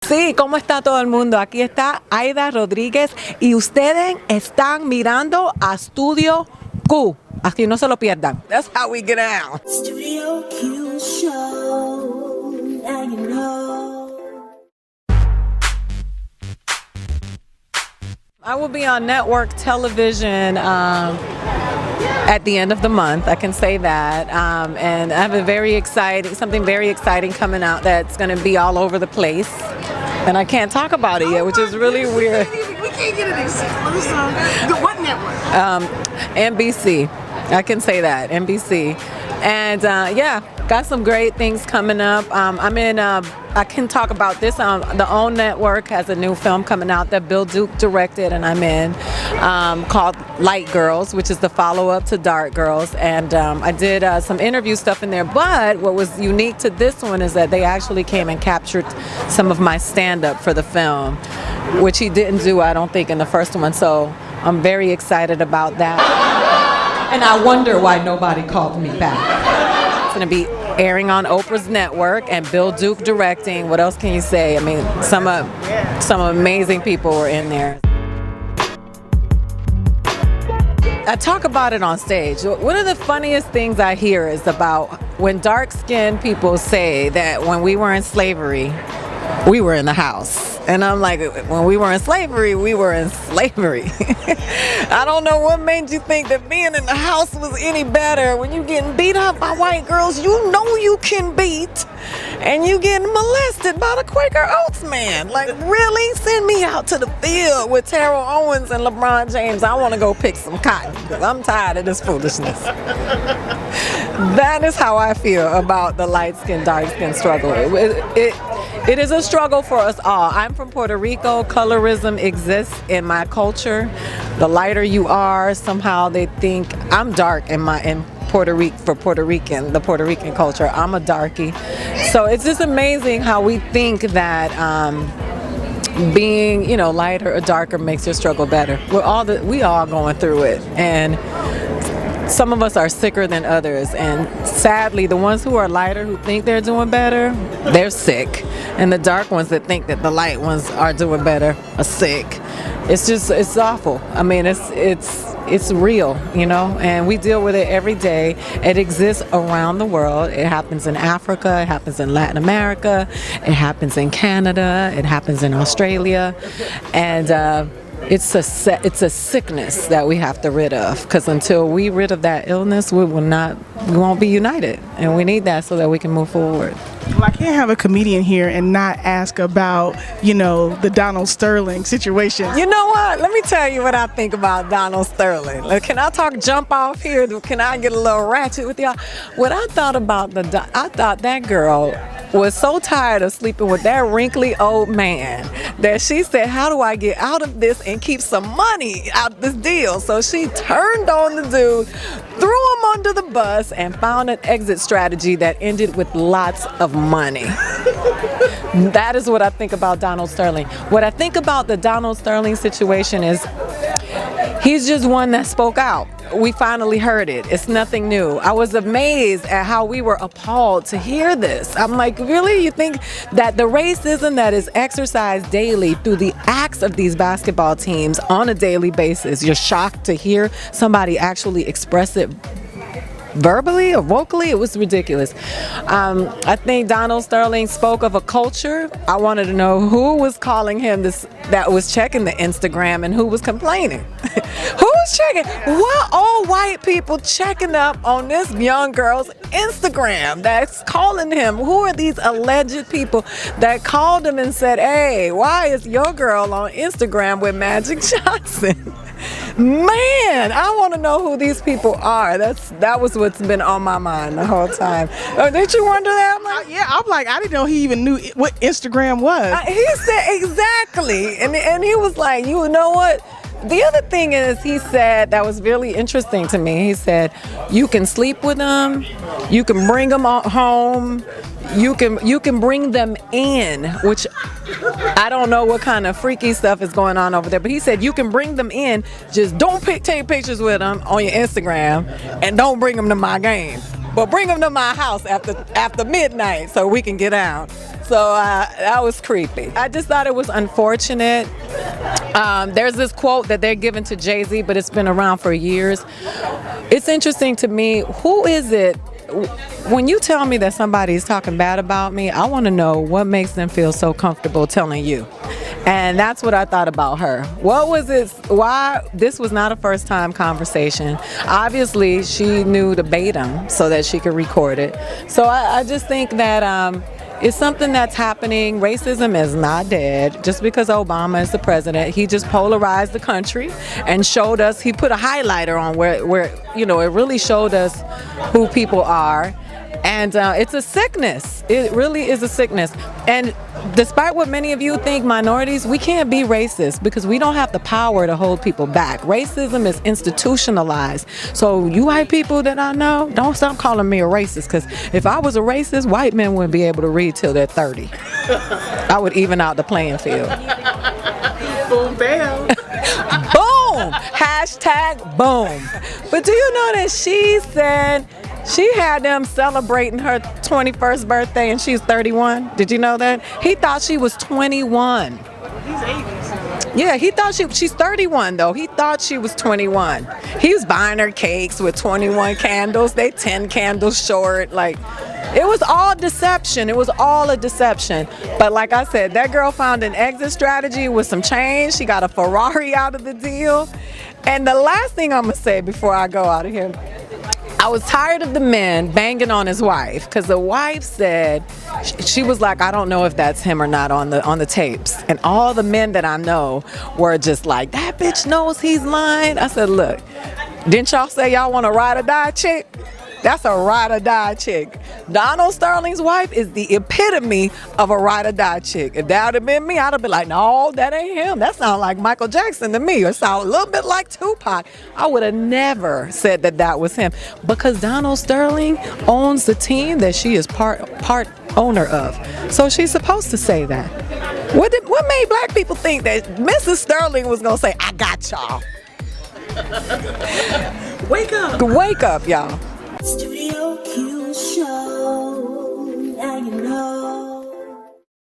Sí, ¿cómo está todo el mundo? Aquí está Aida Rodríguez y ustedes están mirando a Studio Q. Así no se lo pierdan. That's how we get out. Studio Q Show. Now you know. I will be on network television at the end of the month. I can say that. And I have something very exciting coming out that's going to be all over the place. And I can't talk about it yet, which is really weird. We can't get it. What network? NBC. I can say that, NBC. And got some great things coming up. I can talk about this. The OWN Network has a new film coming out that Bill Duke directed, and I'm in, called Light Girls, which is the follow-up to Dark Girls. And I did some interview stuff in there. But what was unique to this one is that they actually came and captured some of my stand-up for the film, which he didn't do, I don't think, in the first one. So I'm very excited about that. And I wonder why nobody called me back. It's going to be airing on Oprah's network and Bill Duke directing. What else can you say? I mean, some amazing people were in there. I talk about it on stage. One of the funniest things I hear is about when dark-skinned people say that when we were in slavery, we were in the house. And I'm like, when we were in slavery, we were in slavery. I don't know what made you think that being in the house was any better. When you getting beat up by white girls, you know you can beat. And you getting molested by the Quaker Oats man. Like, really? Send me out to the field with Terrell Owens and LeBron James. I want to go pick some cotton because I'm tired of this foolishness. That is how I feel about the light-skin, dark-skin struggle. It is a struggle for us all. I'm from Puerto Rico. Colorism exists in my culture. The lighter you are, somehow they think I'm dark in Puerto Rico, for Puerto Rican, the Puerto Rican culture. I'm a darkie. So it's just amazing how we think that being, lighter or darker makes your struggle better. We all going through it. And some of us are sicker than others, and sadly, the ones who are lighter, who think they're doing better, they're sick. And the dark ones that think that the light ones are doing better are sick. It's awful. I mean, it's real, and we deal with it every day. It exists around the world. It happens in Africa, it happens in Latin America, it happens in Canada, it happens in Australia, and it's a sickness that we have to rid of, because until we rid of that illness, we won't be united, and we need that so that we can move forward. Well, I can't have a comedian here and not ask about, the Donald Sterling situation. You know what? Let me tell you what I think about Donald Sterling. Can I jump off here? Can I get a little ratchet with y'all? What I thought about I thought that girl was so tired of sleeping with that wrinkly old man that she said, how do I get out of this and keep some money out of this deal? So she turned on the dude, threw him under the bus, and found an exit strategy that ended with lots of money. That is what I think about Donald Sterling. What I think about the Donald Sterling situation is he's just one that spoke out. We finally heard it. It's nothing new. I was amazed at how we were appalled to hear this. I'm like, really? You think that the racism that is exercised daily through the acts of these basketball teams on a daily basis, you're shocked to hear somebody actually express it verbally or vocally? It was ridiculous. I think Donald Sterling spoke of a culture. I wanted to know who was calling him this, that was checking the Instagram, and who was complaining. Who was checking? What old white people checking up on this young girl's Instagram that's calling him? Who are these alleged people that called him and said, hey, why is your girl on Instagram with Magic Johnson? Man, I want to know who these people are. That was what's been on my mind the whole time. Did you wonder that? I'm like, I didn't know he even knew what Instagram was. He said exactly, and he was like, you know what? The other thing is, he said, that was really interesting to me. He said, you can sleep with them, you can bring them home, you can bring them in, which I don't know what kind of freaky stuff is going on over there, but he said you can bring them in, just don't take pictures with them on your Instagram, and don't bring them to my game. but bring them to my house after midnight so we can get out. So that was creepy. I just thought it was unfortunate. There's this quote that they're giving to Jay-Z, but it's been around for years. It's interesting to me, who is it? When you tell me that somebody's talking bad about me, I want to know what makes them feel so comfortable telling you. And that's what I thought about her. What was it? Why? This was not a first time conversation. Obviously, she knew to bait him so that she could record it. So I just think that it's something that's happening. Racism is not dead. Just because Obama is the president, he just polarized the country and showed us, he put a highlighter on where you know, it really showed us who people are. And it's a sickness. It really is a sickness. And despite what many of you think, minorities, we can't be racist because we don't have the power to hold people back. Racism is institutionalized. So you white people that I know, don't stop calling me a racist, because if I was a racist, white men wouldn't be able to read till they're 30. I would even out the playing field. Boom, bam. Boom! Hashtag boom. But do you know that she said she had them celebrating her 21st birthday and she's 31? Did you know that? He thought she was 21. He's 80s. Yeah, he thought she's 31 though. He thought she was 21. He was buying her cakes with 21 candles. They 10 candles short. Like, it was all deception. It was all a deception. But like I said, that girl found an exit strategy with some change. She got a Ferrari out of the deal. And the last thing I'm gonna say before I go out of here, I was tired of the men banging on his wife, because the wife said, she was like, I don't know if that's him or not on the tapes. And all the men that I know were just like, that bitch knows he's lying. I said, look, didn't y'all say y'all want a ride or die chick? That's a ride or die chick. Donald Sterling's wife is the epitome of a ride or die chick. If that would have been me, I'd have been like, no, that ain't him. That sounds like Michael Jackson to me, or sound a little bit like Tupac. I would have never said that was him, because Donald Sterling owns the team that she is part owner of. So she's supposed to say that. What made black people think that Mrs. Sterling was gonna say, I got y'all? Wake up. Wake up, y'all. Studio Q Show.